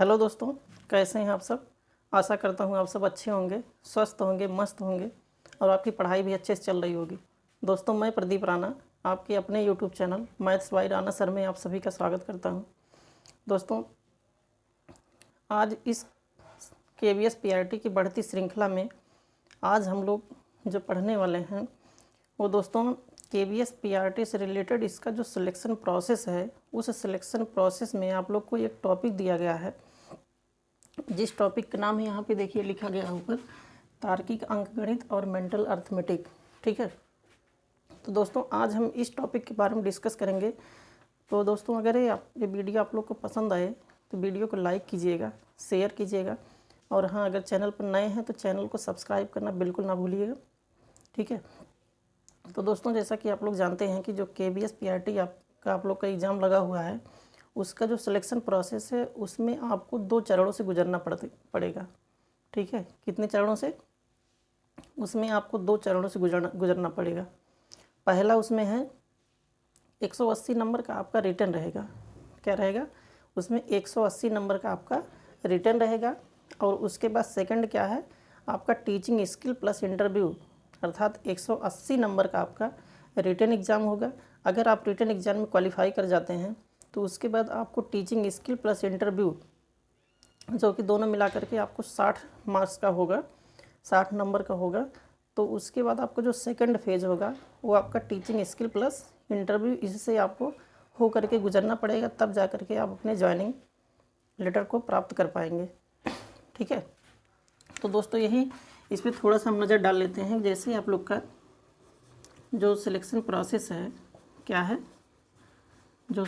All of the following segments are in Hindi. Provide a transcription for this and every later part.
हेलो दोस्तों, कैसे हैं आप सब। आशा करता हूं आप सब अच्छे होंगे, स्वस्थ होंगे, मस्त होंगे और आपकी पढ़ाई भी अच्छे से चल रही होगी। दोस्तों, मैं प्रदीप राणा आपके अपने YouTube channel maths by Rana sir में आप सभी का स्वागत करता हूं। दोस्तों, आज इस KVS PRT की बढ़ती श्रृंखला में आज हम लोग जो पढ़ने वाले हैं वो दोस्तों KVS PRT से रिलेटेड इसका जो सिलेक्शन प्रोसेस है, उस सिलेक्शन प्रोसेस में आप लोग को एक टॉपिक दिया गया है, जिस टॉपिक का नाम है यहाँ पे देखिए लिखा गया है ऊपर, तार्किक अंकगणित और मेंटल अर्थमेटिक। ठीक है, तो दोस्तों आज हम इस टॉपिक के बारे में डिस्कस करेंगे। तो दोस्तों, अगर ये वीडियो आप लोग को पसंद आए तो वीडियो को लाइक कीजिएगा, शेयर कीजिएगा और हाँ, अगर चैनल पर नए हैं तो चैनल को सब्सक्राइब करना बिल्कुल ना भूलिएगा। ठीक है, तो दोस्तों जैसा कि आप लोग जानते हैं कि जो KVS PRT आप लोग का एग्ज़ाम लगा हुआ है, उसका जो सिलेक्शन प्रोसेस है उसमें आपको 2 चरणों से गुजरना पड़ेगा। ठीक है, कितने चरणों से? उसमें आपको 2 चरणों से गुजरना पड़ेगा। पहला उसमें है 180 नंबर का आपका रिटर्न रहेगा। क्या रहेगा? उसमें 180 नंबर का आपका रिटर्न रहेगा। और उसके बाद सेकंड क्या है, आपका टीचिंग स्किल प्लस इंटरव्यू, अर्थात 180 नंबर का आपका रिटर्न एग्ज़ाम होगा। अगर आप रिटर्न एग्ज़ाम में क्वालिफाई कर जाते हैं तो उसके बाद आपको टीचिंग स्किल प्लस इंटरव्यू, जो कि दोनों मिला करके आपको 60 मार्क्स का होगा, 60 नंबर का होगा। तो उसके बाद आपको जो सेकंड फेज़ होगा वो आपका टीचिंग स्किल प्लस इंटरव्यू, इससे आपको हो करके गुजरना पड़ेगा, तब जा करके आप अपने ज्वाइनिंग लेटर को प्राप्त कर पाएंगे। ठीक है, तो दोस्तों यही इस पर थोड़ा सा हम नज़र डाल लेते हैं। जैसे आप लोग का जो सिलेक्शन प्रोसेस है, क्या है, जो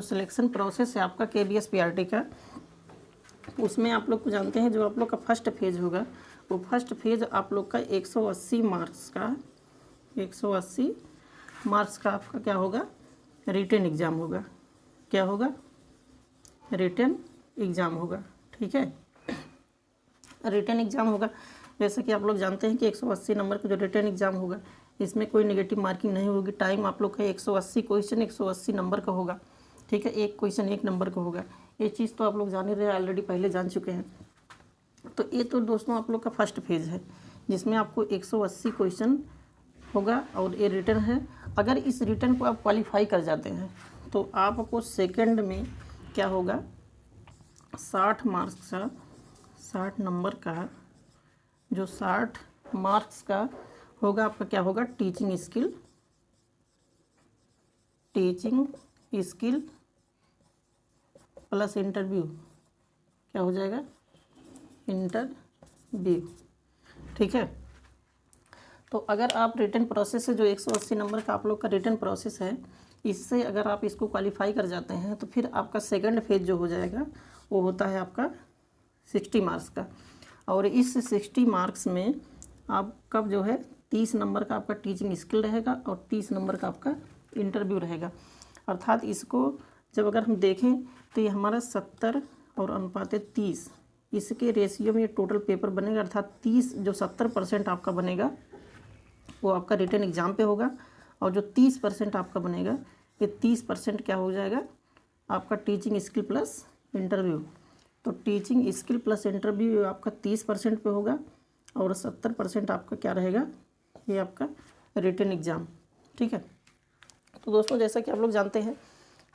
सिलेक्शन प्रोसेस है आपका KVS PRT का, उसमें आप लोग को जानते हैं जो आप लोग का फर्स्ट फेज़ होगा, वो फर्स्ट फेज़ आप लोग का 180 मार्क्स का आपका क्या होगा, रिटन एग्ज़ाम होगा। क्या होगा? रिटन एग्ज़ाम होगा। ठीक है, रिटन एग्ज़ाम होगा। जैसे कि आप लोग जानते हैं कि 180 नंबर का जो रिटन एग्ज़ाम होगा, इसमें कोई नेगेटिव मार्किंग नहीं होगी। टाइम आप लोग का 180 क्वेश्चन 180 नंबर का होगा। ठीक है, एक क्वेश्चन 1 नंबर का होगा। ये चीज़ तो आप लोग जान ही रहे, ऑलरेडी पहले जान चुके हैं। तो ये तो दोस्तों आप लोग का फर्स्ट फेज़ है, जिसमें आपको 180 क्वेश्चन होगा और ये रिटन है। अगर इस रिटन को आप क्वालिफाई कर जाते हैं तो आपको सेकंड में क्या होगा, 60 मार्क्स का, 60 नंबर का, जो 60 मार्क्स का होगा आपका क्या होगा, टीचिंग स्किल प्लस इंटरव्यू। क्या हो जाएगा? इंटरव्यू। ठीक है, तो अगर आप रिटन प्रोसेस से जो 180 नंबर का आप लोग का रिटन प्रोसेस है, इससे अगर आप इसको क्वालिफाई कर जाते हैं तो फिर आपका सेकंड फेज जो हो जाएगा वो होता है आपका 60 मार्क्स का। और इस 60 मार्क्स में आपका जो है 30 नंबर का आपका टीचिंग स्किल रहेगा और 30 नंबर का आपका इंटरव्यू रहेगा। अर्थात इसको जब अगर हम देखें तो ये हमारा 70 और अनुपात 30, इसके रेशियो में ये टोटल पेपर बनेगा। अर्थात 30 जो 70% आपका बनेगा वो आपका रिटन एग्ज़ाम पे होगा, और जो 30% आपका बनेगा, ये 30% क्या हो जाएगा, आपका टीचिंग स्किल प्लस इंटरव्यू। तो टीचिंग स्किल प्लस इंटरव्यू आपका 30% पे होगा और 70% आपका क्या रहेगा, ये आपका रिटन एग्ज़ाम। ठीक है, तो दोस्तों जैसा कि आप लोग जानते हैं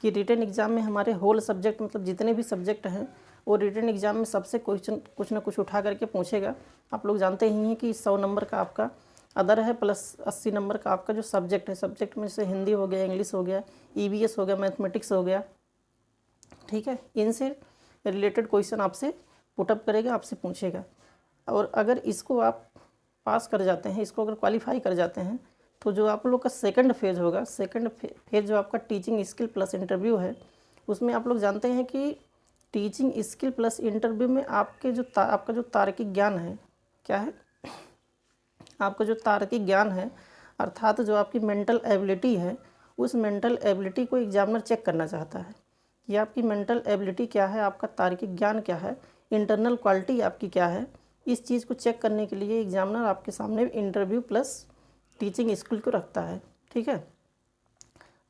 कि रिटन एग्ज़ाम में हमारे होल सब्जेक्ट, मतलब जितने भी सब्जेक्ट हैं, वो रिटन एग्ज़ाम में सबसे क्वेश्चन कुछ ना कुछ उठा करके पूछेगा। आप लोग जानते ही हैं कि 100 नंबर का आपका अदर है प्लस 80 नंबर का आपका जो सब्जेक्ट है, सब्जेक्ट में जैसे हिंदी हो गया, इंग्लिश हो गया, EVS हो गया, मैथमेटिक्स हो गया। ठीक है, इनसे रिलेटेड क्वेश्चन आपसे पुटअप करेगा, आपसे पूछेगा। और अगर इसको आप पास कर जाते हैं, इसको अगर क्वालिफाई कर जाते हैं, तो जो आप लोग का सेकंड फेज़ होगा, सेकंड फेज़ जो आपका टीचिंग स्किल प्लस इंटरव्यू है, उसमें आप लोग जानते हैं कि टीचिंग स्किल प्लस इंटरव्यू में आपका जो तार्किक ज्ञान है, क्या है, आपका जो तार्किक ज्ञान है, अर्थात जो आपकी मेंटल एबिलिटी है, उस मेंटल एबिलिटी को एग्जामिनर चेक करना चाहता है कि आपकी मेंटल एबिलिटी क्या है, आपका तार्किक ज्ञान क्या है, इंटरनल क्वालिटी आपकी क्या है। इस चीज़ को चेक करने के लिए एग्जामिनर आपके सामने इंटरव्यू प्लस टीचिंग स्किल को रखता है। ठीक है,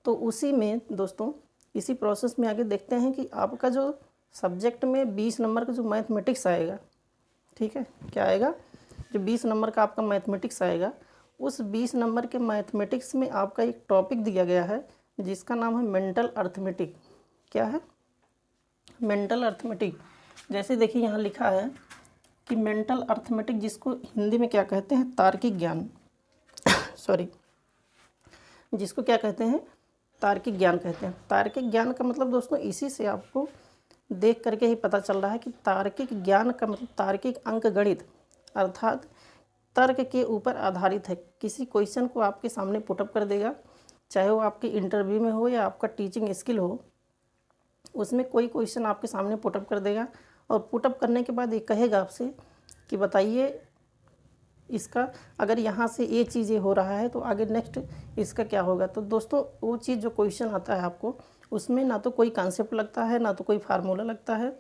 तो उसी में दोस्तों इसी प्रोसेस में आगे देखते हैं कि आपका जो सब्जेक्ट में 20 नंबर का जो मैथमेटिक्स आएगा, ठीक है, क्या आएगा, जो 20 नंबर का आपका मैथमेटिक्स आएगा, उस 20 नंबर के मैथमेटिक्स में आपका एक टॉपिक दिया गया है जिसका नाम है मेंटल अर्थमेटिक। क्या है? Mental arithmetic. जैसे देखिए यहाँ लिखा है कि मेंटल अर्थमेटिक, जिसको हिंदी में क्या कहते हैं, तार्किक ज्ञान सॉरी, जिसको क्या कहते हैं, तार्किक ज्ञान कहते हैं। तार्किक ज्ञान का मतलब दोस्तों इसी से आपको देख करके ही पता चल रहा है कि तार्किक ज्ञान का मतलब तार्किक अंकगणित, अर्थात तर्क के ऊपर आधारित है। किसी क्वेश्चन को आपके सामने पुटअप कर देगा, चाहे वो आपके इंटरव्यू में हो या आपका टीचिंग स्किल हो, उसमें कोई क्वेश्चन आपके सामने पुटअप कर देगा और पुटअप करने के बाद ये कहेगा आपसे कि बताइए इसका, अगर यहाँ से ये चीज़ें हो रहा है तो आगे नेक्स्ट इसका क्या होगा। तो दोस्तों वो चीज़ जो क्वेश्चन आता है आपको, उसमें ना तो कोई कॉन्सेप्ट लगता है, ना तो कोई फार्मूला लगता है,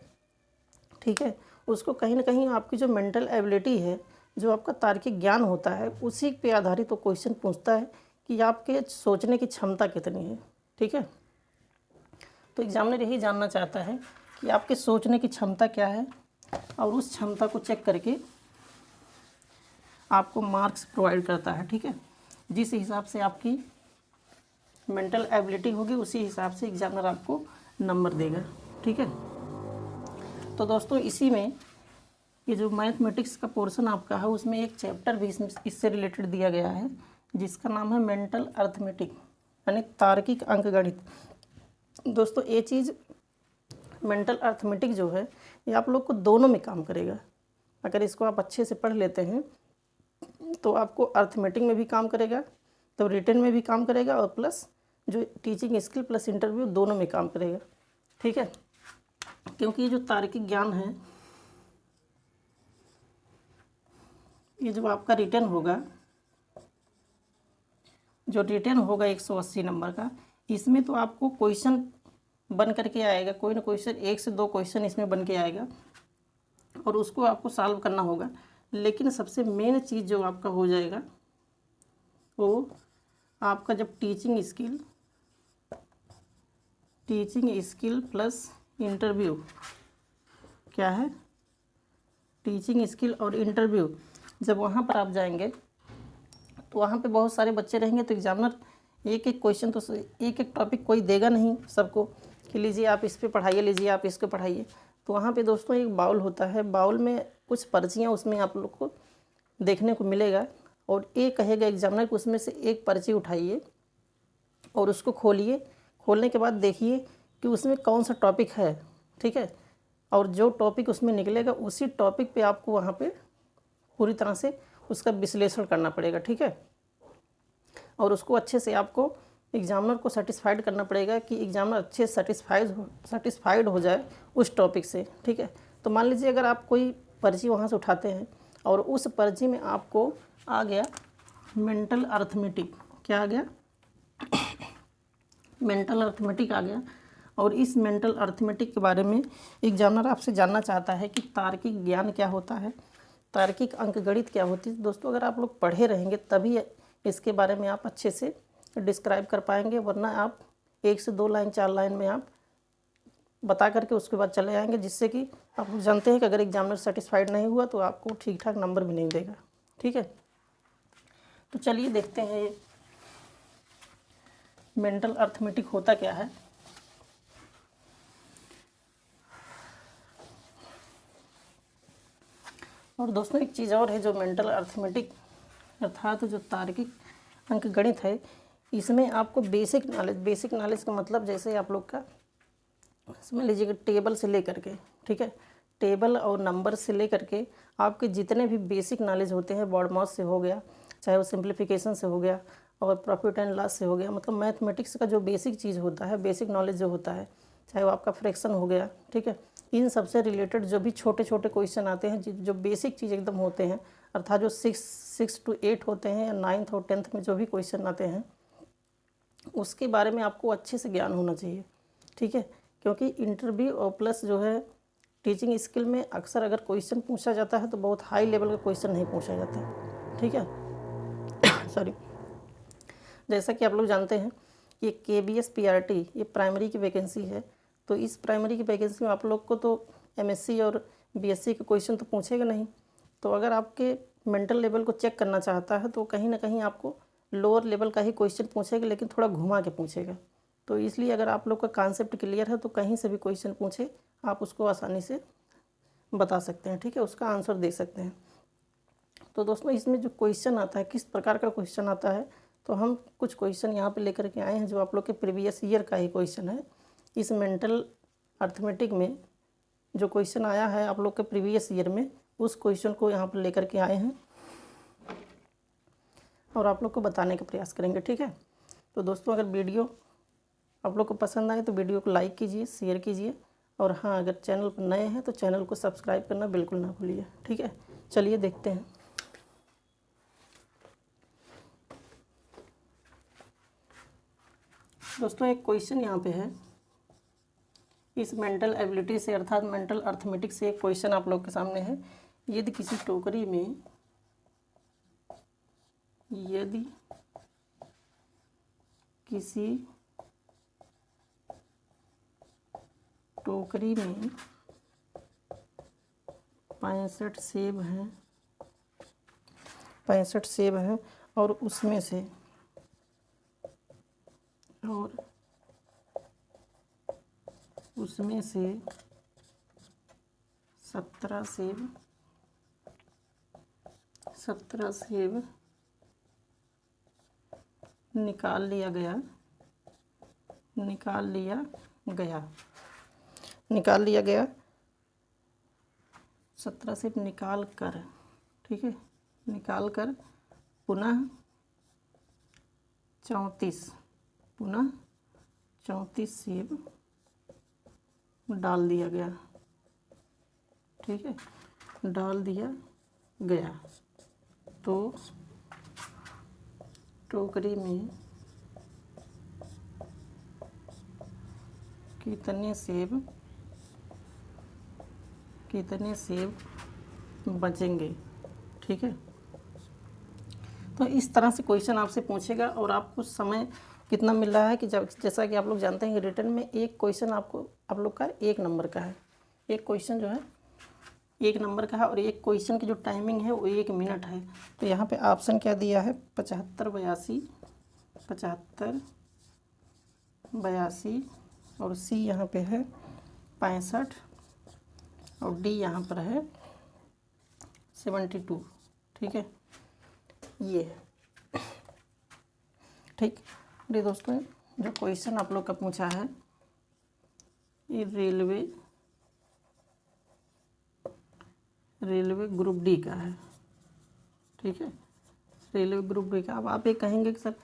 ठीक है। उसको कहीं ना कहीं आपकी जो मेंटल एबिलिटी है, जो आपका तार्किक ज्ञान होता है, उसी पे आधारित तो क्वेश्चन पूछता है कि आपके सोचने की क्षमता कितनी है, ठीक है। तो एग्जामिनर यही जानना चाहता है कि आपके सोचने की क्षमता क्या है, और उस क्षमता को चेक करके आपको मार्क्स प्रोवाइड करता है, ठीक है। जिस हिसाब से आपकी मेंटल एबिलिटी होगी उसी हिसाब से एग्जामिनर आपको नंबर देगा, ठीक है। तो दोस्तों इसी में ये जो मैथमेटिक्स का पोर्शन आपका है, उसमें एक चैप्टर भी इससे रिलेटेड दिया गया है जिसका नाम है मेंटल अर्थमेटिक, यानी तार्किक अंकगणित। दोस्तों ये चीज़ मेंटल अर्थमेटिक जो है, ये आप लोग को दोनों में काम करेगा। अगर इसको आप अच्छे से पढ़ लेते हैं तो आपको अर्थमेटिक में भी काम करेगा, तो रिटन में भी काम करेगा, और प्लस जो टीचिंग स्किल प्लस इंटरव्यू दोनों में काम करेगा, ठीक है। क्योंकि ये जो तार्किक ज्ञान है, ये जो आपका रिटन होगा, जो रिटन होगा 180 नंबर का, इसमें तो आपको क्वेश्चन बन करके आएगा, कोई ना क्वेश्चन, 1 से 2 क्वेश्चन इसमें बन के आएगा और उसको आपको सॉल्व करना होगा। लेकिन सबसे मेन चीज़ जो आपका हो जाएगा वो आपका जब टीचिंग स्किल प्लस इंटरव्यू, क्या है, टीचिंग स्किल और इंटरव्यू, जब वहाँ पर आप जाएंगे तो वहाँ पे बहुत सारे बच्चे रहेंगे, तो एग्जामिनर एक एक क्वेश्चन, तो एक एक टॉपिक कोई देगा नहीं सबको कि लीजिए आप इस पे पढ़ाइए, लीजिए आप इसको पढ़ाइए। तो वहाँ पे दोस्तों एक बाउल होता है, बाउल में कुछ पर्चियाँ उसमें आप लोग को देखने को मिलेगा, और ये कहेगा एग्जामिनर को उसमें से एक पर्ची उठाइए और उसको खोलिए। खोलने के बाद देखिए कि उसमें कौन सा टॉपिक है, ठीक है, और जो टॉपिक उसमें निकलेगा उसी टॉपिक पे आपको वहाँ पे पूरी तरह से उसका विश्लेषण करना पड़ेगा, ठीक है। और उसको अच्छे से आपको एग्जामिनर को सेटिस्फाइड करना पड़ेगा कि एग्जामिनर अच्छे सेटिस्फाइड हो जाए उस टॉपिक से, ठीक है। तो मान लीजिए अगर आप कोई पर्ची वहाँ से उठाते हैं और उस पर्ची में आपको आ गया मेंटल अर्थमेटिक, क्या आ गया, मेंटल अर्थमेटिक आ गया, और इस मेंटल अर्थमेटिक के बारे में एग्जामिनर आपसे जानना चाहता है कि तार्किक ज्ञान क्या होता है, तार्किक अंकगणित क्या होती है। दोस्तों अगर आप लोग पढ़े रहेंगे तभी इसके बारे में आप अच्छे से डिस्क्राइब कर पाएंगे, वरना आप 1 से 2 लाइन 4 लाइन में आप बता करके उसके बाद चले आएंगे, जिससे कि आप जानते हैं कि अगर एग्जामिनर सेटिस्फाइड नहीं हुआ तो आपको ठीक ठाक नंबर भी नहीं देगा, ठीक है। तो चलिए देखते हैं ये मेंटल अर्थमेटिक होता क्या है। और दोस्तों एक चीज़ और है, जो मेंटल अर्थमेटिक अर्थात जो तार्किक अंकगणित है, इसमें आपको बेसिक नॉलेज का मतलब जैसे आप लोग का समझ लीजिए टेबल से लेकर के, ठीक है, टेबल और नंबर से लेकर के आपके जितने भी बेसिक नॉलेज होते हैं, बॉड मास से हो गया, चाहे वो सिंप्लीफिकेशन से हो गया और प्रॉफिट एंड लॉस से हो गया, मतलब मैथमेटिक्स का जो बेसिक चीज़ होता है, बेसिक नॉलेज जो होता है, चाहे वो आपका फ्रैक्शन हो गया, ठीक है, इन सबसे रिलेटेड जो भी छोटे छोटे क्वेश्चन आते हैं, जो बेसिक चीज़ एकदम होते हैं, अर्थात जो 6 to 8 होते हैं या 9th और 10th में जो भी क्वेश्चन आते हैं, उसके बारे में आपको अच्छे से ज्ञान होना चाहिए, ठीक है। क्योंकि इंटरव्यू और प्लस जो है टीचिंग स्किल में अक्सर अगर क्वेश्चन पूछा जाता है तो बहुत हाई लेवल का क्वेश्चन नहीं पूछा जाता, ठीक है सॉरी। जैसा कि आप लोग जानते हैं ये KBS PRT ये प्राइमरी की वैकेंसी है। तो इस प्राइमरी की वैकेंसी में आप लोग को तो MSc और BSc का क्वेश्चन तो पूछेगा नहीं। तो अगर आपके मेंटल लेवल को चेक करना चाहता है तो कहीं ना कहीं आपको लोअर लेवल का ही क्वेश्चन पूछेगा, लेकिन थोड़ा घुमा के पूछेगा। तो इसलिए अगर आप लोग का कॉन्सेप्ट क्लियर है तो कहीं से भी क्वेश्चन पूछे आप उसको आसानी से बता सकते हैं, ठीक है, उसका आंसर दे सकते हैं। तो दोस्तों इसमें जो क्वेश्चन आता है, किस प्रकार का क्वेश्चन आता है, तो हम कुछ क्वेश्चन यहाँ पे लेकर के आए हैं जो आप लोग के प्रीवियस ईयर का ही क्वेश्चन है। इस मेंटल अर्थमेटिक में जो क्वेश्चन आया है आप लोग के प्रीवियस ईयर में, उस क्वेश्चन को यहाँ पर लेकर के आए हैं और आप लोग को बताने का प्रयास करेंगे, ठीक है। तो दोस्तों अगर वीडियो आप लोग को पसंद आए तो वीडियो को लाइक कीजिए, शेयर कीजिए, और हाँ अगर चैनल पर नए हैं तो चैनल को सब्सक्राइब करना बिल्कुल ना भूलिए, ठीक है। चलिए देखते हैं। दोस्तों एक क्वेश्चन यहाँ पे है, इस मेंटल एबिलिटी से अर्थात मेंटल अर्थमेटिक से एक क्वेश्चन आप लोग के सामने है। यदि किसी टोकरी में किसी टोकरी में 65 सेब हैं और उसमें से 17 सेब निकाल लिया गया 17 सेब निकाल कर, ठीक है, निकाल कर पुनः 34 सेब डाल दिया गया, ठीक है, डाल दिया गया, तो टोकरी में कितने सेब बचेंगे, ठीक है। तो इस तरह से क्वेश्चन आपसे पूछेगा और आपको समय कितना मिल रहा है कि जैसा कि आप लोग जानते हैं कि रिटर्न में एक क्वेश्चन आप लोग का 1 नंबर का है। एक क्वेश्चन जो है 1 नंबर का है और एक क्वेश्चन की जो टाइमिंग है वो 1 मिनट है। तो यहाँ पे ऑप्शन क्या दिया है, 75 82 और सी यहाँ पे है 65 और डी यहाँ पर है 72, ठीक है, ये है, ठीक। ये दोस्तों जो क्वेश्चन आप लोग का पूछा है ये रेलवे ग्रुप डी का है, ठीक है, रेलवे ग्रुप डी का। अब आप ये कहेंगे कि सर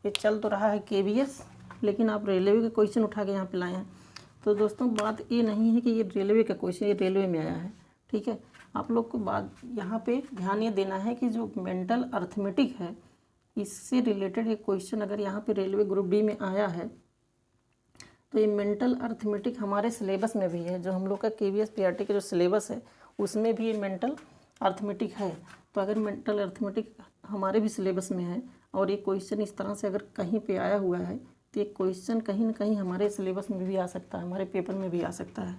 ये चल तो रहा है KBS, लेकिन आप रेलवे के क्वेश्चन उठा के यहाँ पे लाए हैं। तो दोस्तों बात ये नहीं है कि ये रेलवे का क्वेश्चन ये रेलवे में आया है, ठीक है। आप लोग को बात यहाँ पे ध्यान ये देना है कि जो मेंटल अर्थमेटिक है इससे रिलेटेड एक क्वेश्चन अगर यहाँ पे रेलवे ग्रुप डी में आया है तो ये मेंटल अर्थमेटिक हमारे सिलेबस में भी है। जो हम लोग का KBS PRT का जो सिलेबस है उसमें भी ये मेंटल अर्थमेटिक है। तो अगर मेंटल अर्थमेटिक हमारे भी सिलेबस में है और ये क्वेश्चन इस तरह से अगर कहीं पे आया हुआ है तो ये क्वेश्चन कहीं ना कहीं हमारे सिलेबस में भी आ सकता है, हमारे पेपर में भी आ सकता है,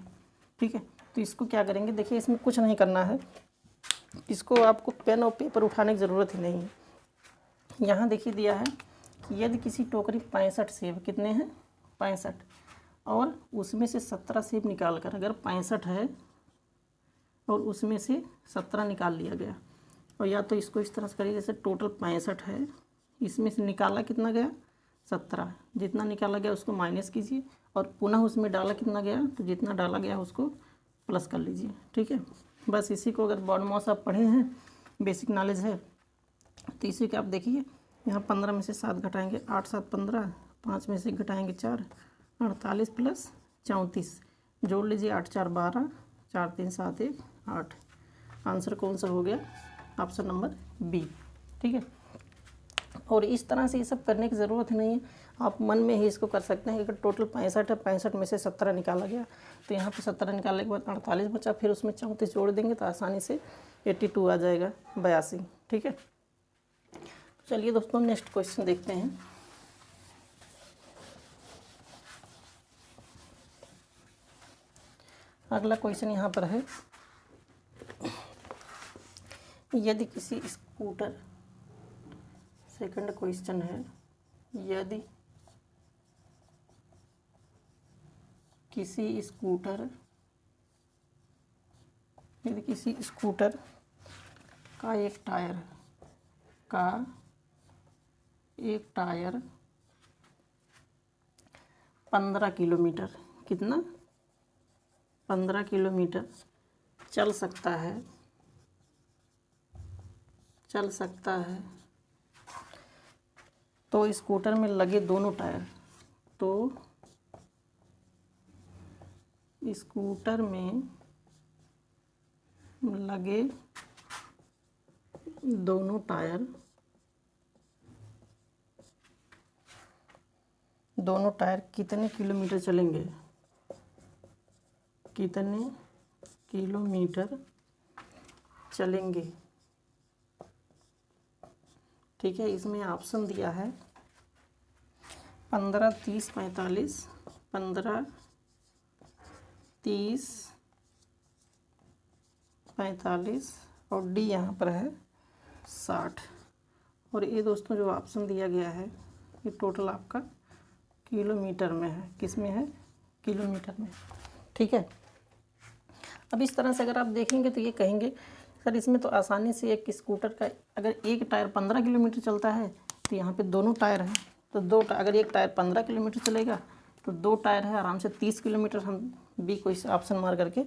ठीक है। तो इसको क्या करेंगे, देखिए इसमें कुछ नहीं करना है, इसको आपको पेन और पेपर उठाने की ज़रूरत ही नहीं है। यहाँ देखिए दिया है कि यदि किसी टोकरी 65 सेब, कितने हैं 65, और उसमें से 17 सेब निकाल कर, अगर 65 है और उसमें से 17 निकाल लिया गया, और या तो इसको इस तरह से करिए जैसे टोटल 65 है, इसमें से निकाला कितना गया 17, जितना निकाला गया उसको माइनस कीजिए और पुनः उसमें डाला कितना गया, तो जितना डाला गया उसको प्लस कर लीजिए, ठीक है। बस इसी को अगर बॉड मॉस आप पढ़े हैं, बेसिक नॉलेज है, तो इसी के आप देखिए यहाँ 15 में से 7 घटाएंगे 8 7 15, 5 में से घटाएंगे 4, 48 प्लस 34, जोड़ लीजिए 8 4 12, 4 3 7 1 8। आंसर कौन सा हो गया, ऑप्शन नंबर बी, ठीक है। और इस तरह से ये सब करने की ज़रूरत नहीं है, आप मन में ही इसको कर सकते हैं कि अगर टोटल 65 है, 65 में से 17 निकाला गया तो यहाँ पे 17 निकालने के बाद 48 बचा, फिर उसमें 34 जोड़ देंगे तो आसानी से 82 आ जाएगा, 82, ठीक है। चलिए दोस्तों नेक्स्ट क्वेश्चन देखते हैं। अगला क्वेश्चन यहाँ पर है, यदि किसी स्कूटर, सेकंड क्वेश्चन है, यदि किसी स्कूटर का एक टायर 15 किलोमीटर, कितना 15 किलोमीटर चल सकता है, तो स्कूटर में लगे दोनों टायर, स्कूटर में लगे दोनों टायर कितने किलोमीटर चलेंगे, ठीक है। इसमें ऑप्शन दिया है 15, 30, 45, 15, 30, 45 और डी यहाँ पर है 60। और ये दोस्तों जो ऑप्शन दिया गया है ये टोटल आपका किलोमीटर में है, किस में है, किलोमीटर में, ठीक है। अब इस तरह से अगर आप देखेंगे तो ये कहेंगे सर इसमें तो आसानी से एक स्कूटर का अगर एक टायर 15 किलोमीटर चलता है तो यहाँ पे दोनों टायर हैं, तो अगर एक टायर 15 किलोमीटर चलेगा तो दो टायर है, आराम से 30 किलोमीटर हम बी को इस ऑप्शन मार करके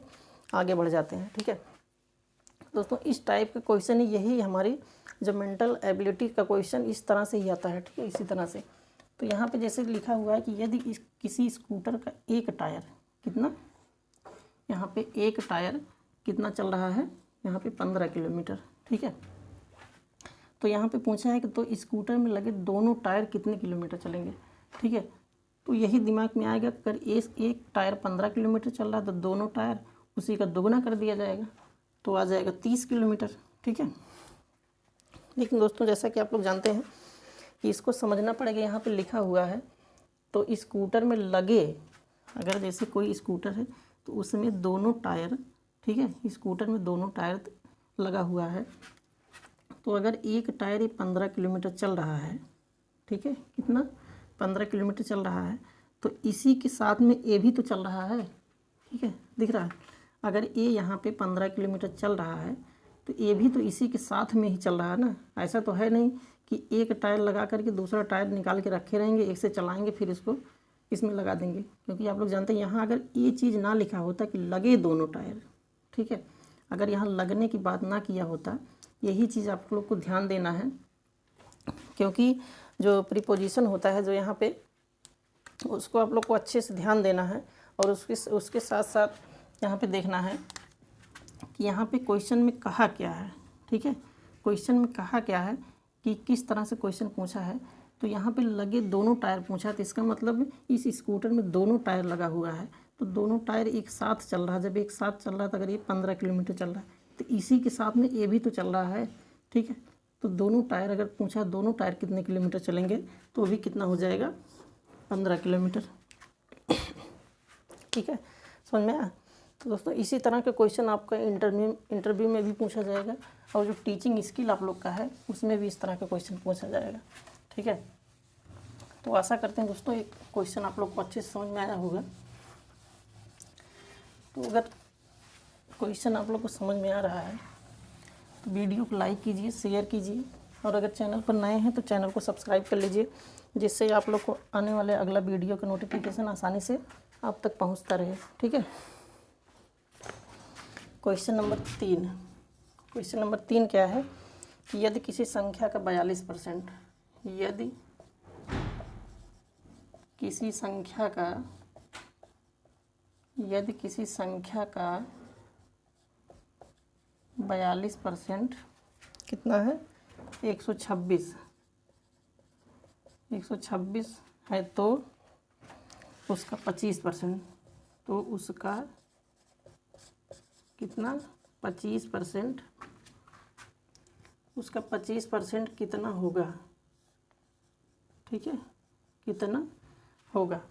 आगे बढ़ जाते हैं, ठीक है दोस्तों। इस टाइप का क्वेश्चन ही, यही हमारी जो मेंटल एबिलिटी का क्वेश्चन इस तरह से ही आता है, ठीक है। इसी तरह से तो यहाँ पे जैसे लिखा हुआ है कि यदि किसी स्कूटर का एक टायर कितना, यहाँ पे एक टायर कितना चल रहा है, यहाँ पे 15 किलोमीटर, ठीक है। तो यहाँ पे पूछा है कि तो स्कूटर में लगे दोनों टायर कितने किलोमीटर चलेंगे, ठीक है। तो यही दिमाग में आएगा, अगर एक टायर 15 किलोमीटर चल रहा है तो दोनों टायर उसी का दोगुना कर दिया जाएगा, तो आ जाएगा 30 किलोमीटर, ठीक है। लेकिन दोस्तों जैसा कि आप लोग जानते हैं कि इसको समझना पड़ेगा, यहाँ पे लिखा हुआ है तो स्कूटर में लगे, अगर जैसे कोई स्कूटर है तो उसमें दोनों टायर, ठीक है, स्कूटर में दोनों टायर लगा हुआ है, तो अगर एक टायर 15 किलोमीटर चल रहा है, ठीक है, कितना 15 किलोमीटर चल रहा है, तो इसी के साथ में ए भी तो चल रहा है, ठीक है, दिख रहा है। अगर ए यहाँ पे 15 किलोमीटर चल रहा है तो ए भी तो इसी के साथ में ही चल रहा है ना। ऐसा तो है नहीं कि एक टायर लगा करके दूसरा टायर निकाल के रखे रहेंगे, एक से चलाएंगे फिर इसको इसमें लगा देंगे, क्योंकि आप लोग जानते हैं यहाँ अगर ये चीज़ ना लिखा होता कि लगे दोनों टायर, ठीक है, अगर यहाँ लगने की बात ना किया होता, यही चीज़ आप लोग को ध्यान देना है, क्योंकि जो प्रीपोजिशन होता है जो यहाँ पे उसको आप लोग को अच्छे से ध्यान देना है, और उसके साथ साथ यहाँ पे देखना है कि यहाँ पे क्वेश्चन में कहा क्या है, ठीक है, क्वेश्चन में कहा क्या है कि किस तरह से क्वेश्चन पूछा है। तो यहाँ पे लगे दोनों टायर पूछा, तो इसका मतलब इस स्कूटर में दोनों टायर लगा हुआ है, तो दोनों टायर एक साथ चल रहा है। जब एक साथ चल रहा है तो अगर ये 15 किलोमीटर चल रहा है तो इसी के साथ में ये भी तो चल रहा है, ठीक है। तो दोनों टायर अगर पूछा दोनों टायर कितने किलोमीटर चलेंगे तो भी कितना हो जाएगा, 15 किलोमीटर, ठीक है, समझ में आया। तो दोस्तों इसी तरह के क्वेश्चन आपका इंटरव्यू में भी पूछा जाएगा, और जो टीचिंग स्किल आप लोग का है उसमें भी इस तरह का क्वेश्चन पूछा जाएगा, ठीक है। तो आशा करते हैं दोस्तों एक क्वेश्चन आप लोग को अच्छे से समझ में आया होगा। तो अगर क्वेश्चन आप लोग को समझ में आ रहा है तो वीडियो को लाइक कीजिए, शेयर कीजिए, और अगर चैनल पर नए हैं तो चैनल को सब्सक्राइब कर लीजिए, जिससे आप लोग को आने वाले अगला वीडियो का नोटिफिकेशन आसानी से आप तक पहुंचता रहे, ठीक है। क्वेश्चन नंबर 3, क्वेश्चन नंबर 3 क्या है कि यदि किसी संख्या का 42%, यदि किसी संख्या का 42% कितना है, 126 है, तो उसका 25%, तो उसका कितना 25%, उसका 25% कितना होगा, ठीक है, कितना होगा,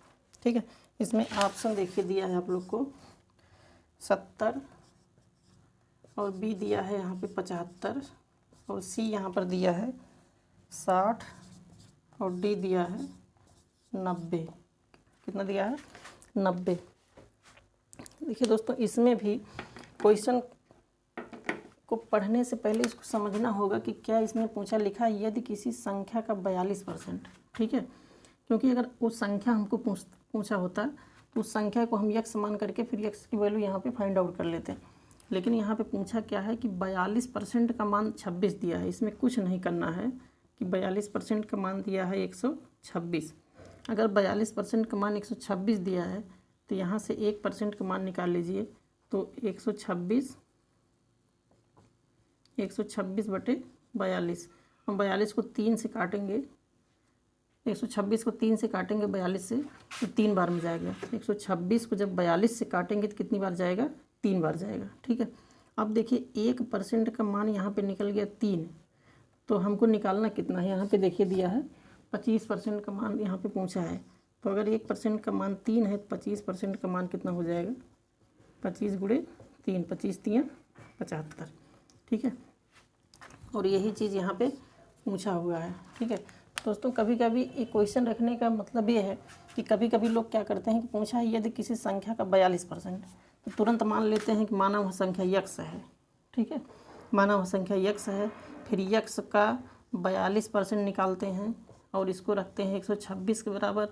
ठीक है। इसमें ऑप्शन देखिए दिया है आप लोग को 70 और बी दिया है यहाँ पे 75 और सी यहाँ पर दिया है 60 और डी दिया है 90। कितना दिया है? 90। देखिए दोस्तों, इसमें भी क्वेश्चन को पढ़ने से पहले इसको समझना होगा कि क्या इसमें पूछा लिखा है यदि किसी संख्या का 42%। ठीक है, क्योंकि अगर उस संख्या हमको पूछा होता तो उस संख्या को हम यक्स मान करके फिर यक्स की वैल्यू यहाँ पे फाइंड आउट कर लेते हैं। लेकिन यहाँ पे पूछा क्या है कि 42% का मान 26 दिया है। इसमें कुछ नहीं करना है कि 42% का मान दिया है 126। अगर 42% का मान 126 दिया है तो यहाँ से 1% का मान निकाल लीजिए, तो 126 बटे 42। हम 42 को 3 से काटेंगे, 126 को 3 से काटेंगे 42 से तो 3 बार में जाएगा। 126 को जब 42 से काटेंगे तो कितनी बार जाएगा? 3 बार जाएगा। ठीक है, अब देखिए 1% का मान यहाँ पे निकल गया 3, तो हमको निकालना कितना है? यहाँ पे देखिए दिया है 25% का मान यहाँ पे पूछा है। तो अगर 1% का मान 3 है तो 25% का मान कितना हो जाएगा? 25 गुणे 3, 25 3 75। ठीक है, और यही चीज़ यहाँ पे पूछा हुआ है। ठीक है दोस्तों, कभी कभी एक क्वेश्चन रखने का मतलब ये है कि कभी कभी लोग क्या करते हैं कि पूछा है यदि किसी संख्या का 42%, तो तुरंत मान लेते हैं कि मानव संख्या यक्स है। ठीक है, मानव संख्या यक्स है, फिर यक्स का 42% निकालते हैं और इसको रखते हैं 126 के बराबर,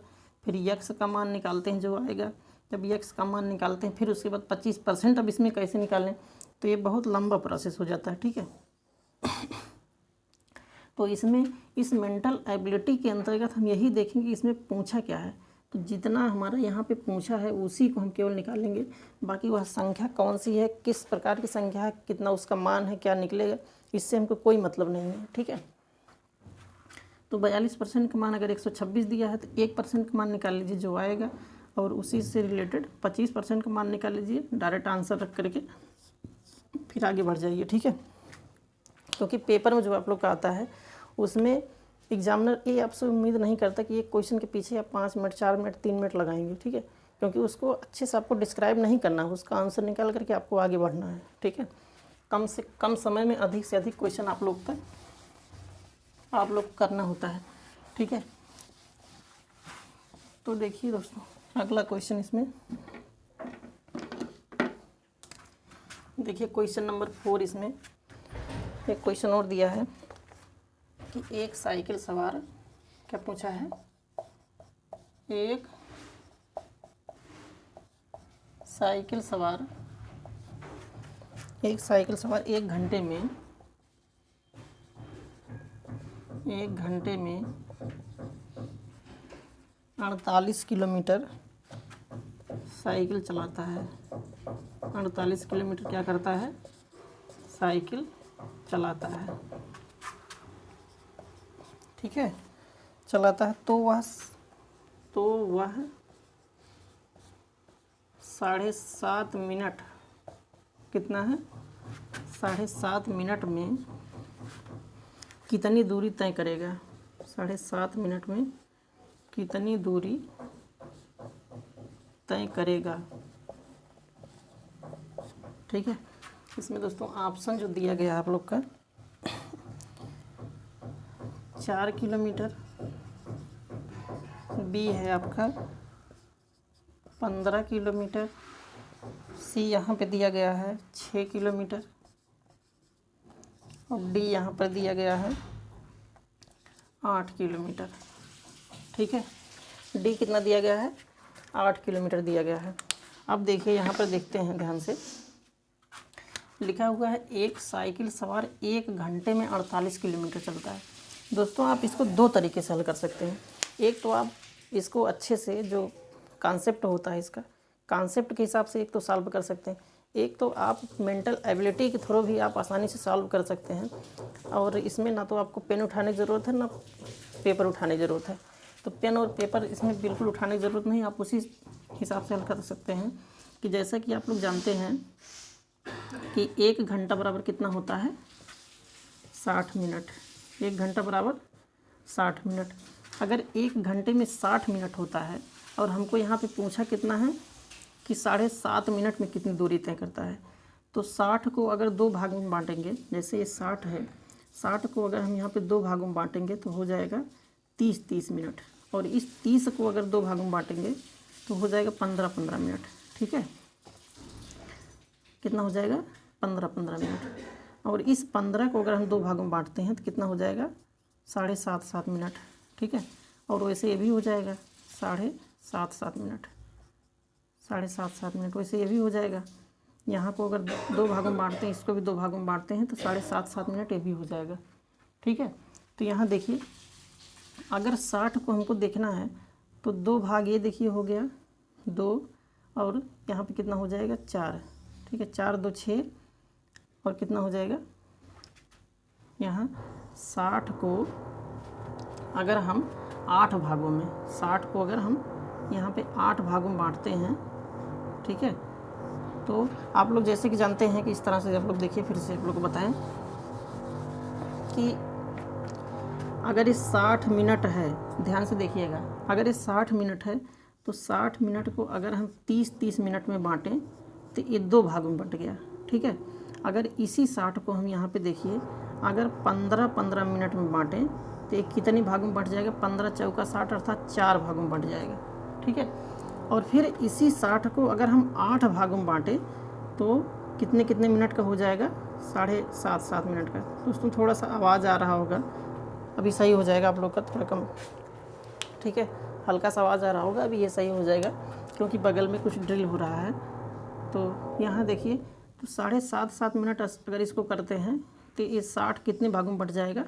फिर यक्स का मान निकालते हैं जो आएगा। जब यक्स का मान निकालते हैं फिर उसके बाद 25%, अब इसमें कैसे निकालें? तो ये बहुत लंबा प्रोसेस हो जाता है। ठीक है, तो इसमें इस मेंटल एबिलिटी के अंतर्गत हम यही देखेंगे इसमें पूछा क्या है। तो जितना हमारा यहाँ पे पूछा है उसी को हम केवल निकालेंगे, बाकी वह संख्या कौन सी है, किस प्रकार की संख्या है, कितना उसका मान है, क्या निकलेगा, इससे हमको कोई मतलब नहीं है। ठीक है, तो 42% का मान अगर 126 दिया है तो 1% का मान निकाल लीजिए जो आएगा, और उसी से रिलेटेड 25% का मान निकाल लीजिए, डायरेक्ट आंसर रख करके फिर आगे बढ़ जाइए। ठीक है, क्योंकि पेपर में जो आप लोग का आता है उसमें एग्जामिनर ये आपसे उम्मीद नहीं करता कि एक क्वेश्चन के पीछे आप 5 मिनट 4 मिनट 3 मिनट लगाएंगे। ठीक है, क्योंकि उसको अच्छे से आपको डिस्क्राइब नहीं करना है, उसका आंसर निकाल करके आपको आगे बढ़ना है। ठीक है, कम से कम समय में अधिक से अधिक क्वेश्चन आप लोग करना होता है। ठीक है, तो देखिए दोस्तों, अगला क्वेश्चन इसमें देखिए, क्वेश्चन नंबर 4। इसमें एक क्वेश्चन और दिया है कि एक साइकिल सवार, क्या पूछा है? एक साइकिल सवार 1 घंटे में 48 किलोमीटर साइकिल चलाता है। 48 किलोमीटर क्या करता है? साइकिल चलाता है। ठीक है, चलाता है, तो वह 7.5 मिनट, कितना है? 7.5 मिनट में कितनी दूरी तय करेगा? 7.5 मिनट में कितनी दूरी तय करेगा? ठीक है, इसमें दोस्तों ऑप्शन जो दिया गया आप लोग का 4 किलोमीटर, बी है आपका 15 किलोमीटर, सी यहाँ पे दिया गया है 6 किलोमीटर और डी यहाँ पर दिया गया है 8 किलोमीटर। ठीक है, डी कितना दिया गया है? 8 किलोमीटर दिया गया है। अब देखिए यहाँ पर देखते हैं ध्यान से, लिखा हुआ है एक साइकिल सवार 1 घंटे में 48 किलोमीटर चलता है। दोस्तों आप इसको 2 तरीके से हल कर सकते हैं। एक तो आप इसको अच्छे से, जो कॉन्सेप्ट होता है इसका, कॉन्सेप्ट के हिसाब से एक तो सॉल्व कर सकते हैं, एक तो आप मेंटल एबिलिटी के थ्रू भी आप आसानी से सॉल्व कर सकते हैं। और इसमें ना तो आपको पेन उठाने की ज़रूरत है ना पेपर उठाने की ज़रूरत है। तो पेन और पेपर इसमें बिल्कुल उठाने की ज़रूरत नहीं, आप उसी हिसाब से हल कर सकते हैं कि जैसा कि आप लोग जानते हैं कि 1 घंटा बराबर कितना होता है? 60 मिनट। 1 घंटा बराबर 60 मिनट। अगर 1 घंटे में 60 मिनट होता है और हमको यहाँ पे पूछा कितना है कि 7.5 मिनट में कितनी दूरी तय करता है। तो 60 को अगर 2 भाग में बांटेंगे, जैसे ये 60 है, 60 को अगर हम यहाँ पे 2 भागों में बांटेंगे तो हो जाएगा 30 मिनट, और इस 30 को अगर 2 भागों में बांटेंगे तो हो जाएगा 15 मिनट। ठीक है, कितना हो जाएगा 15 मिनट। और इस 15 को अगर हम 2 भागों में बांटते हैं तो कितना हो जाएगा 7.5 मिनट। ठीक है, और वैसे ये भी हो जाएगा 7.5 मिनट, 7.5 मिनट। वैसे ये भी हो जाएगा, यहाँ को अगर 2 भागों में बांटते हैं, इसको भी 2 भागों में बांटते हैं तो 7.5 मिनट ये भी हो जाएगा। ठीक है, तो यहाँ देखिए अगर 60 को हमको देखना है तो 2 भाग ये देखिए हो गया 2, और यहाँ पे कितना हो जाएगा 4। ठीक है, 4 2 6, और कितना हो जाएगा यहाँ 60 को अगर हम 8 भागों में, 60 को अगर हम यहाँ पे 8 भागों में बांटते हैं, ठीक है, तो आप लोग जैसे कि जानते हैं कि इस तरह से आप लोग देखिए, फिर से आप लोग को बताएं कि अगर ये 60 मिनट है, ध्यान से देखिएगा, अगर ये 60 मिनट है तो 60 मिनट को अगर हम 30 मिनट में बांटें तो ये 2 भागों में बंट गया। ठीक है, अगर इसी 60 को हम यहाँ पे देखिए अगर 15 मिनट में बांटें तो ये कितने भागों में बंट जाएगा, 15 चौका 60 अर्थात 4 भागों में बंट जाएगा। ठीक है, और फिर इसी 60 को अगर हम 8 भागों में बांटें तो कितने मिनट का हो जाएगा, 7.5 मिनट का। दोस्तों थोड़ा सा आवाज़ आ रहा होगा, अभी सही हो जाएगा आप लोग का, थोड़ा कम, ठीक है, हल्का सा आवाज़ आ रहा होगा, अभी ये सही हो जाएगा क्योंकि बगल में कुछ ड्रिल हो रहा है। तो यहाँ देखिए तो 7.5 मिनट अगर इसको करते हैं तो ये 60 कितने भागों में बट जाएगा,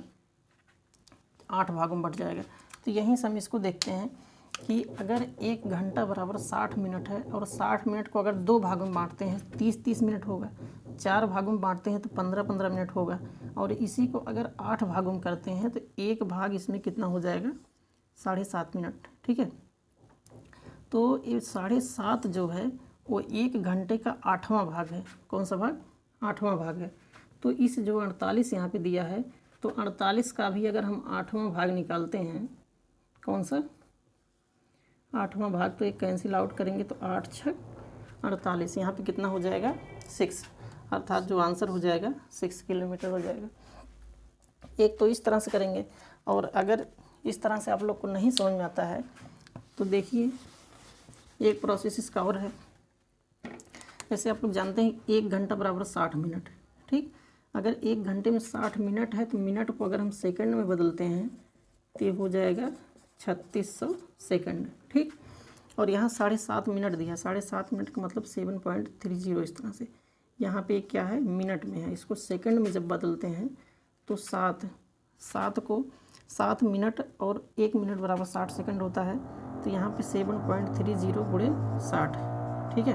8 भागों में बट जाएगा। तो यहीं से हम इसको देखते हैं कि अगर 1 घंटा बराबर 60 मिनट है और 60 मिनट को अगर 2 भागों में बांटते हैं 30 मिनट होगा, 4 भागों में बांटते हैं तो 15 मिनट होगा, और इसी को अगर 8 भागों में करते हैं तो 1 भाग इसमें कितना हो जाएगा, 7.5 मिनट। ठीक है, तो ये 7.5 जो है वो 1 घंटे का 8वां भाग है। कौन सा भाग, 8वां भाग है। तो इस जो 48 यहाँ पे दिया है, तो 48 का भी अगर हम 8वां भाग निकालते हैं, कौन सा 8वां भाग, तो एक कैंसिल आउट करेंगे तो 8 6 48, यहाँ पे कितना हो जाएगा 6, अर्थात जो आंसर हो जाएगा 6 किलोमीटर हो जाएगा। एक तो इस तरह से करेंगे, और अगर इस तरह से आप लोग को नहीं समझ में आता है तो देखिए एक प्रोसेस इसका और है। जैसे आप लोग जानते हैं 1 घंटा बराबर 60 मिनट। ठीक, अगर 1 घंटे में 60 मिनट है तो मिनट को अगर हम सेकंड में बदलते हैं तो ये हो जाएगा 3600 सेकंड। ठीक, और यहाँ 7.5 मिनट दिया, 7.5 मिनट का मतलब 7.30, इस तरह से। यहाँ पे क्या है, मिनट में है, इसको सेकंड में जब बदलते हैं तो 7 को 7 मिनट और 1 मिनट बराबर 60 सेकंड होता है, तो यहाँ पे 7.30 गुणे 60। ठीक है,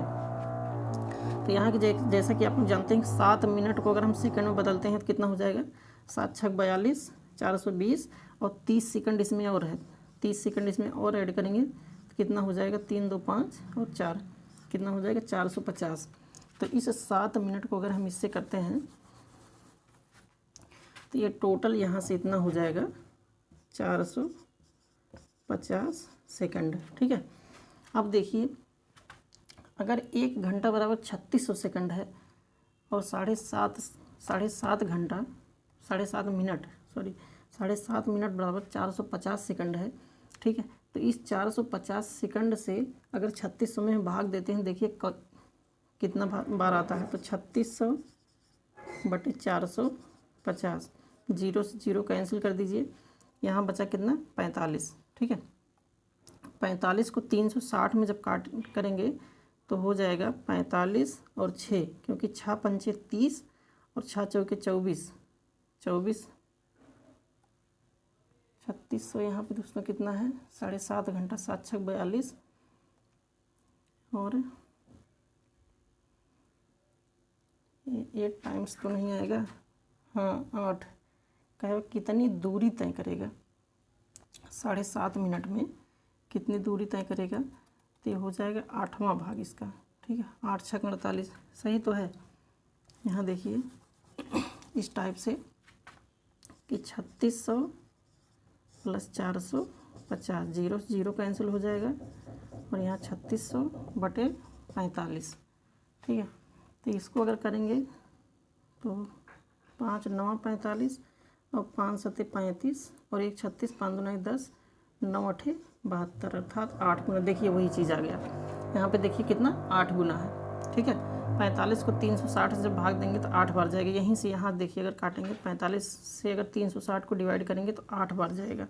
तो यहाँ की जैसा कि आप लोग जानते हैं 7 मिनट को अगर हम सेकंड में बदलते हैं तो कितना हो जाएगा, 7 6 42, 420, और 30 सेकंड इसमें और है, 30 सेकंड इसमें और ऐड करेंगे तो कितना हो जाएगा, 3 2 5 और 4, कितना हो जाएगा 450। तो इस 7 मिनट को अगर हम इससे करते हैं तो ये टोटल यहाँ से इतना हो जाएगा 450 सेकंड। ठीक है, अब देखिए अगर 1 घंटा बराबर 3600 सेकंड है और 7.5 घंटा 7.5 मिनट 7.5 मिनट बराबर 450 सेकंड है। ठीक है, तो इस 450 सेकंड से अगर 3600 में भाग देते हैं, देखिए कितना बार आता है, तो 3600 बटे 450, 0 से 0 कैंसिल कर दीजिए, यहाँ बचा कितना 45। ठीक है, 45 को 360 में जब काट करेंगे तो हो जाएगा 45 और 6, क्योंकि 6 पंचे 30 और 6 चौके 24, 3600 यहाँ पे दोस्तों कितना है, 7.5 घंटा, 7 6 42, और 8 टाइम्स तो नहीं आएगा, हाँ 8, कहे कितनी दूरी तय करेगा, 7.5 मिनट में कितनी दूरी तय करेगा, तो ये हो जाएगा 8वां भाग इसका। ठीक है, 8 6 48, सही तो है। यहाँ देखिए इस टाइप से कि 3600 प्लस 450, 0 से 0 कैंसिल हो जाएगा, और यहाँ 3600 बटे 45, ठीक है। तो इसको अगर करेंगे तो 5 9 45 और 5 7 35 और 1 36 5 2 10 9 8 72 अर्थात 8 गुना। देखिए वही चीज़ आ गया यहाँ पे, देखिए कितना 8 गुना है, ठीक है। 45 को 360 से जब भाग देंगे तो 8 बार जाएगा। यहीं से यहाँ देखिए अगर काटेंगे 45 से अगर 360 को डिवाइड करेंगे तो 8 बार जाएगा।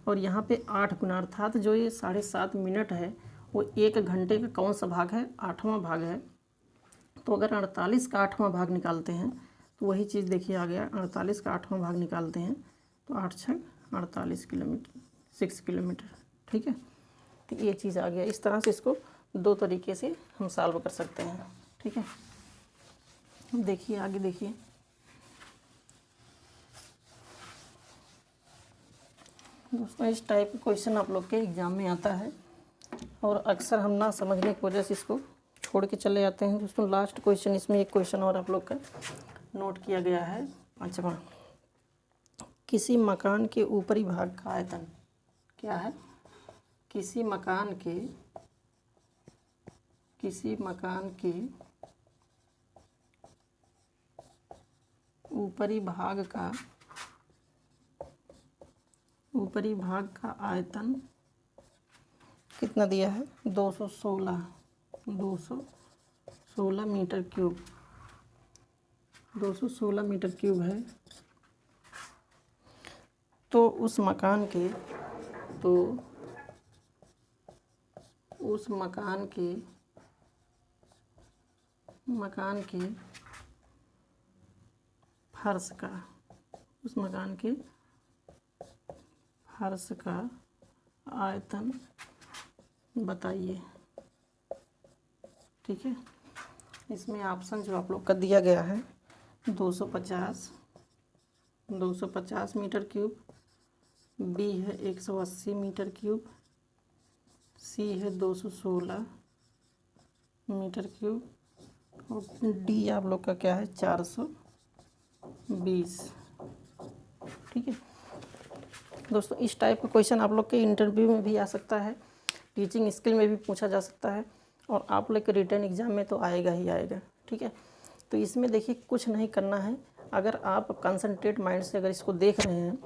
और यहाँ पे 8 गुना अर्थात जो ये 7.5 मिनट है वो 1 घंटे का कौन सा भाग है, 8वां भाग है। तो अगर 48 का 8वां भाग निकालते हैं तो वही चीज़ देखिए आ गया, 48 का 8वां भाग निकालते हैं तो 8 6 48 किलोमीटर, 6 किलोमीटर, ठीक है। तो ये चीज़ आ गया। इस तरह से इसको 2 तरीके से हम सॉल्व कर सकते हैं, ठीक है। देखिए आगे देखिए, दोस्तों इस टाइप का क्वेश्चन आप लोग के एग्ज़ाम में आता है और अक्सर हम ना समझने की वजह से इसको छोड़ के चले जाते हैं। दोस्तों लास्ट क्वेश्चन, इसमें एक क्वेश्चन और आप लोग का नोट किया गया है 5वां। किसी मकान के ऊपरी भाग का आयतन क्या है? किसी मकान के ऊपरी भाग का आयतन कितना दिया है? 216 मीटर क्यूब, 216 मीटर क्यूब है। तो उस मकान के फर्श का आयतन बताइए, ठीक है। इसमें ऑप्शन जो आप लोग का दिया गया है 250 मीटर क्यूब, बी है 180 मीटर क्यूब, सी है 216 मीटर क्यूब और डी आप लोग का क्या है 420, ठीक है। दोस्तों इस टाइप का क्वेश्चन आप लोग के इंटरव्यू में भी आ सकता है, टीचिंग स्किल में भी पूछा जा सकता है और आप लोग के रिटर्न एग्ज़ाम में तो आएगा ही आएगा, ठीक है। तो इसमें देखिए कुछ नहीं करना है, अगर आप कंसंट्रेट माइंड से अगर इसको देख रहे हैं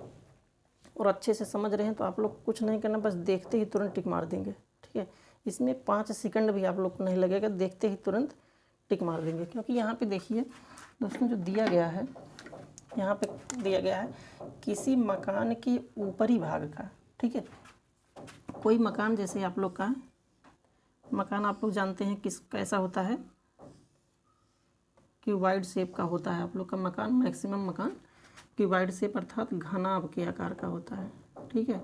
और अच्छे से समझ रहे हैं तो आप लोग कुछ नहीं करना, बस देखते ही तुरंत टिक मार देंगे, ठीक है। इसमें 5 सेकंड भी आप लोग को नहीं लगेगा, देखते ही तुरंत टिक मार देंगे। क्योंकि यहाँ पे देखिए दोस्तों जो दिया गया है, यहाँ पे दिया गया है किसी मकान के ऊपरी भाग का, ठीक है। कोई मकान, जैसे आप लोग का मकान आप लोग जानते हैं किस कैसा होता है, क्यूबॉइड शेप का होता है। आप लोग का मकान, मैक्सिमम मकान क्यूबॉइड शेप अर्थात घनाभ के आकार का होता है, ठीक है।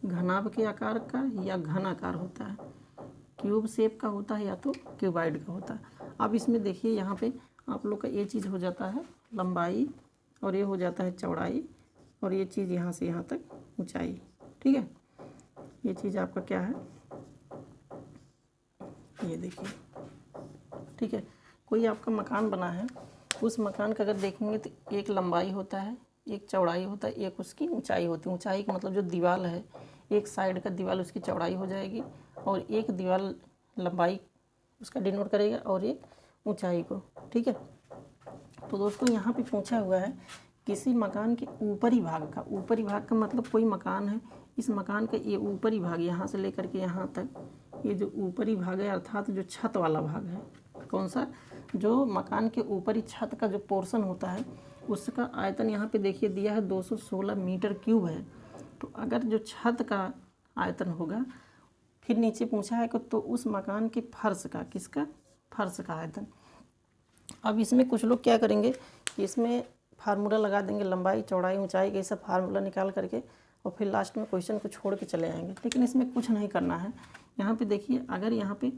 घनाभ के आकार का या घन आकार होता है, क्यूब शेप का होता है या तो क्यूबॉइड का होता है। अब इसमें देखिए यहाँ पे आप लोग का ये चीज़ हो जाता है लंबाई और ये हो जाता है चौड़ाई और ये चीज़ यहाँ से यहाँ तक ऊंचाई, ठीक है। ये चीज़ आपका क्या है, ये देखिए, ठीक है। कोई आपका मकान बना है, उस मकान का अगर देखेंगे तो एक लंबाई होता है, एक चौड़ाई होता है, एक उसकी ऊंचाई होती है। ऊंचाई का मतलब जो दीवार है, एक साइड का दीवार उसकी चौड़ाई हो जाएगी और एक दीवार लंबाई उसका डिनोट करेगा और एक ऊंचाई को, ठीक है। तो दोस्तों यहाँ पे पूछा हुआ है किसी मकान के ऊपरी भाग का। ऊपरी भाग का मतलब कोई मकान है, इस मकान का ये ऊपरी भाग यहाँ से लेकर के यहाँ तक, ये जो ऊपरी भाग है अर्थात जो छत वाला भाग है, कौन सा, जो मकान के ऊपरी छत का जो पोर्शन होता है उसका आयतन यहाँ पे देखिए दिया है 216 मीटर क्यूब है। तो अगर जो छत का आयतन होगा, फिर नीचे पूछा है कि तो उस मकान के फर्श का, किसका, फर्श का आयतन। अब इसमें कुछ लोग क्या करेंगे कि इसमें फार्मूला लगा देंगे, लंबाई चौड़ाई ऊंचाई के सब फार्मूला निकाल करके और फिर लास्ट में क्वेश्चन को छोड़ के चले आएंगे। लेकिन इसमें कुछ नहीं करना है। यहाँ पे देखिए अगर यहाँ पे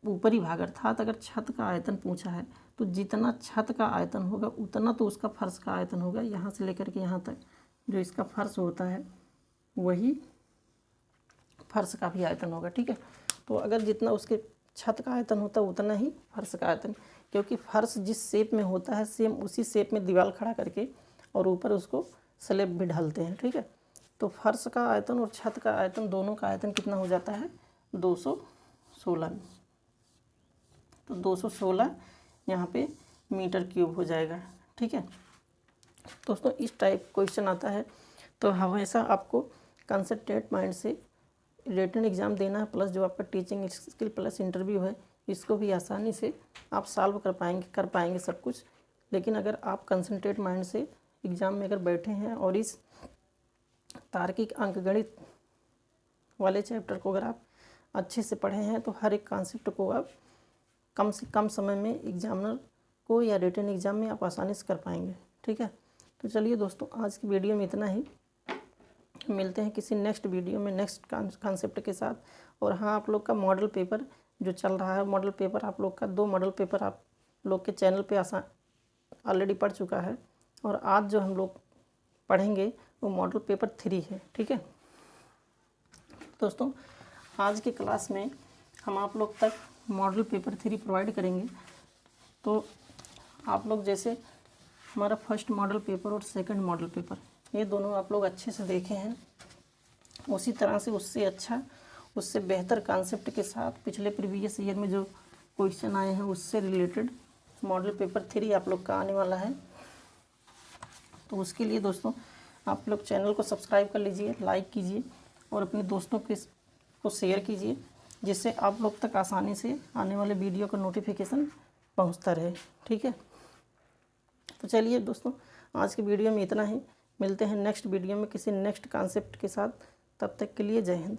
ऊपरी भाग अर्थात अगर छत का आयतन पूछा है तो जितना छत का आयतन होगा उतना तो उसका फर्श का आयतन होगा। यहाँ से लेकर के यहाँ तक जो इसका फर्श होता है वही फर्श का भी आयतन होगा, ठीक है। तो अगर जितना उसके छत का आयतन होता है उतना ही फर्श का आयतन, क्योंकि फर्श जिस शेप में होता है सेम उसी शेप में दीवार खड़ा करके और ऊपर उसको स्लैब भी ढालते हैं, ठीक है। तो फर्श का आयतन और छत का आयतन दोनों का आयतन कितना हो जाता है 216। तो 216 यहाँ पे मीटर क्यूब हो जाएगा। ठीक है दोस्तों, इस टाइप क्वेश्चन आता है तो हमेशा आपको कंसंट्रेट माइंड से रिटन एग्ज़ाम देना है, प्लस जो आपका टीचिंग स्किल प्लस इंटरव्यू है इसको भी आसानी से आप सॉल्व कर पाएंगे सब कुछ। लेकिन अगर आप कंसंट्रेट माइंड से एग्ज़ाम में अगर बैठे हैं और इस तार्किक अंकगणित वाले चैप्टर को अगर आप अच्छे से पढ़े हैं तो हर एक कॉन्सेप्ट को आप कम से कम समय में एग्जामिनर को या रिटन एग्ज़ाम में आप आसानी से कर पाएंगे। ठीक है, तो चलिए दोस्तों, आज की वीडियो में इतना ही। मिलते हैं किसी नेक्स्ट वीडियो में नेक्स्ट कॉन्सेप्ट के साथ। और हाँ, आप लोग का मॉडल पेपर जो चल रहा है, मॉडल पेपर आप लोग का 2 मॉडल पेपर आप लोग के चैनल पे ऑलरेडी पढ़ चुका है। और आज जो हम लोग पढ़ेंगे वो मॉडल पेपर 3 है। ठीक है दोस्तों, आज की क्लास में हम आप लोग तक मॉडल पेपर 3 प्रोवाइड करेंगे। तो आप लोग जैसे हमारा फर्स्ट मॉडल पेपर और सेकंड मॉडल पेपर ये दोनों आप लोग अच्छे से देखे हैं, उसी तरह से उससे अच्छा उससे बेहतर कॉन्सेप्ट के साथ पिछले प्रीवियस ईयर में जो क्वेश्चन आए हैं उससे रिलेटेड मॉडल पेपर 3 आप लोग का आने वाला है। तो उसके लिए दोस्तों आप लोग चैनल को सब्सक्राइब कर लीजिए, लाइक कीजिए और अपने दोस्तों को शेयर कीजिए, जिससे आप लोग तक आसानी से आने वाले वीडियो का नोटिफिकेशन पहुंचता रहे। ठीक है, तो चलिए दोस्तों, आज की वीडियो में इतना ही। मिलते हैं नेक्स्ट वीडियो में किसी नेक्स्ट कॉन्सेप्ट के साथ। तब तक के लिए जय हिंद।